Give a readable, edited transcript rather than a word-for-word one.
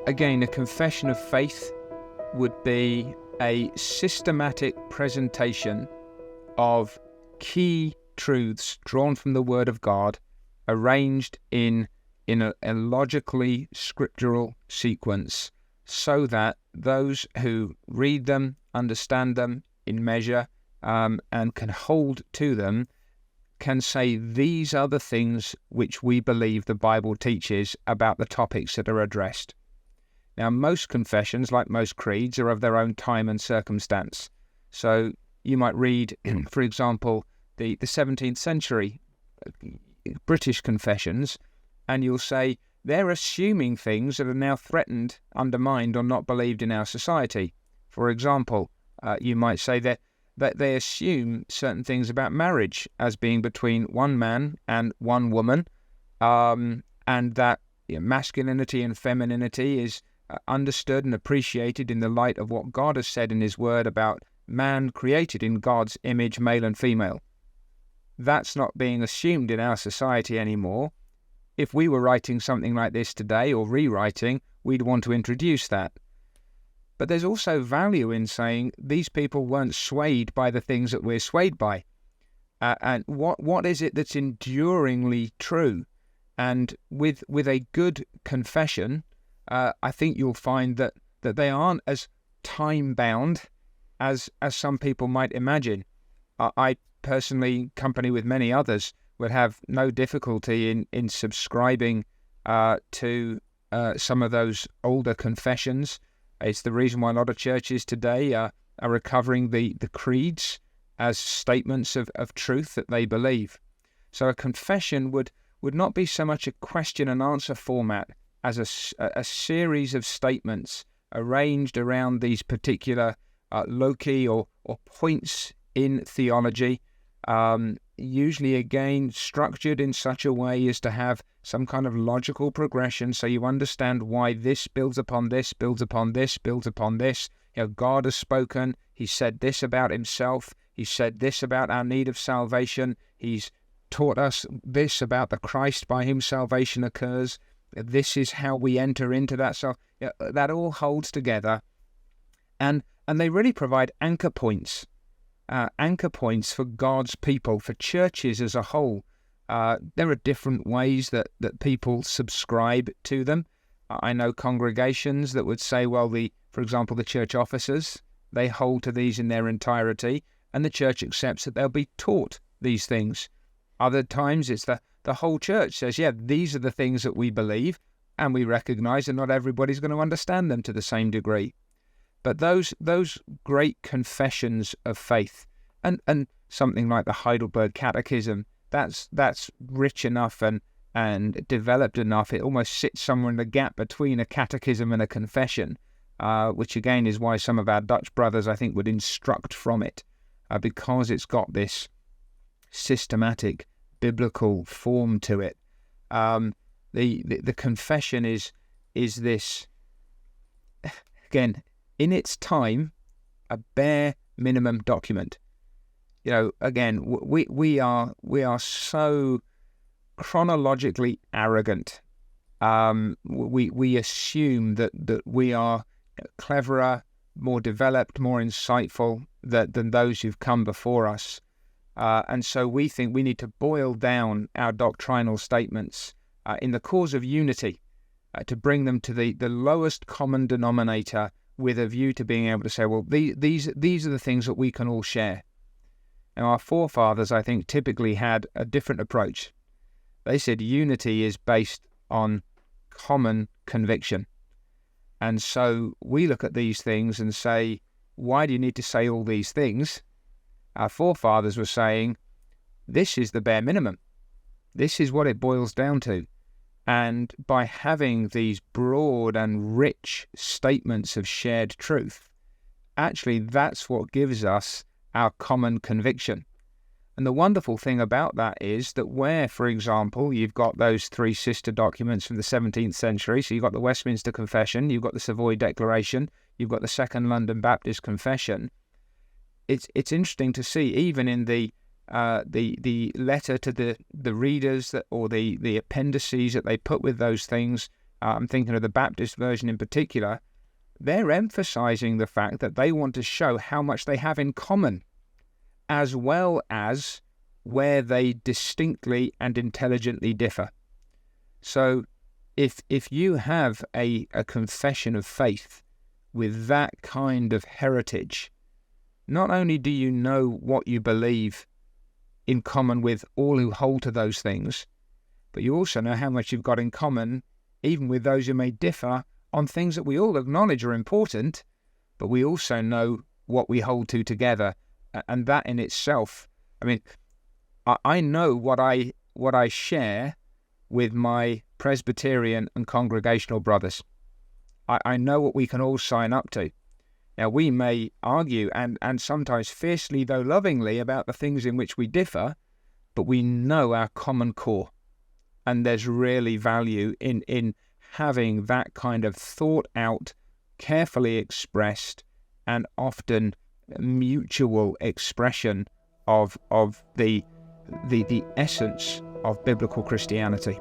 Again, a confession of faith would be a systematic presentation of key truths drawn from the Word of God, arranged in a logically scriptural sequence, so that those who read them, understand them in measure, and can hold to them, can say, these are the things which we believe the Bible teaches about the topics that are addressed. Now, most confessions, like most creeds, are of their own time and circumstance. So you might read, for example, the 17th century British confessions, and you'll say they're assuming things that are now threatened, undermined, or not believed in our society. For example, you might say that they assume certain things about marriage as being between one man and one woman, and that masculinity and femininity is understood and appreciated in the light of what God has said in His Word about man created in God's image, male and female. That's not being assumed in our society anymore. If we were writing something like this today, or rewriting, we'd want to introduce that. But there's also value in saying these people weren't swayed by the things that we're swayed by. And what is it that's enduringly true? And with a good confession, I think you'll find that they aren't as time-bound as some people might imagine. I personally, company with many others, would have no difficulty in subscribing to some of those older confessions. It's the reason why a lot of churches today are recovering the creeds as statements of truth that they believe. So a confession would not be so much a question and answer format as a series of statements arranged around these particular loci or points in theology, usually again structured in such a way as to have some kind of logical progression, so you understand why this builds upon this, builds upon this, builds upon this. God has spoken. He said this about Himself. He said this about our need of salvation. He's taught us this about the Christ by whom salvation occurs. This is how we enter into that. So that all holds together, and they really provide anchor points for God's people, for churches as a whole. There are different ways that people subscribe to them. I know congregations that would say, well, for example, the church officers, they hold to these in their entirety, and the church accepts that they'll be taught these things. Other times it's the whole church says, yeah, these are the things that we believe, and we recognize that not everybody's going to understand them to the same degree. But those great confessions of faith, and something like the Heidelberg Catechism, that's rich enough and developed enough. It almost sits somewhere in the gap between a catechism and a confession, which again is why some of our Dutch brothers, I think, would instruct from it, because it's got this systematic biblical form to it. The confession is this, again, in its time, a bare minimum document. Again, we are so chronologically arrogant. We assume that we are cleverer, more developed, more insightful than those who've come before us. And so we think we need to boil down our doctrinal statements in the cause of unity, to bring them to the lowest common denominator, with a view to being able to say, well, these are the things that we can all share. Now, our forefathers, I think, typically had a different approach. They said unity is based on common conviction. And so we look at these things and say, why do you need to say all these things? Our forefathers were saying, this is the bare minimum. This is what it boils down to. And by having these broad and rich statements of shared truth, actually that's what gives us our common conviction. And the wonderful thing about that is that where, for example, you've got those three sister documents from the 17th century, so you've got the Westminster Confession, you've got the Savoy Declaration, you've got the Second London Baptist Confession, it's interesting to see, even in the letter to the readers, or the appendices that they put with those things, I'm thinking of the Baptist version in particular, they're emphasizing the fact that they want to show how much they have in common, as well as where they distinctly and intelligently differ. So if you have a confession of faith with that kind of heritage, not only do you know what you believe in common with all who hold to those things, but you also know how much you've got in common even with those who may differ on things that we all acknowledge are important, but we also know what we hold to together. And that in itself, I mean, I know what I share with my Presbyterian and Congregational brothers. I know what we can all sign up to. Now, we may argue, and sometimes fiercely, though lovingly, about the things in which we differ, but we know our common core. And there's really value in having that kind of thought out, carefully expressed, and often mutual expression of the essence of biblical Christianity.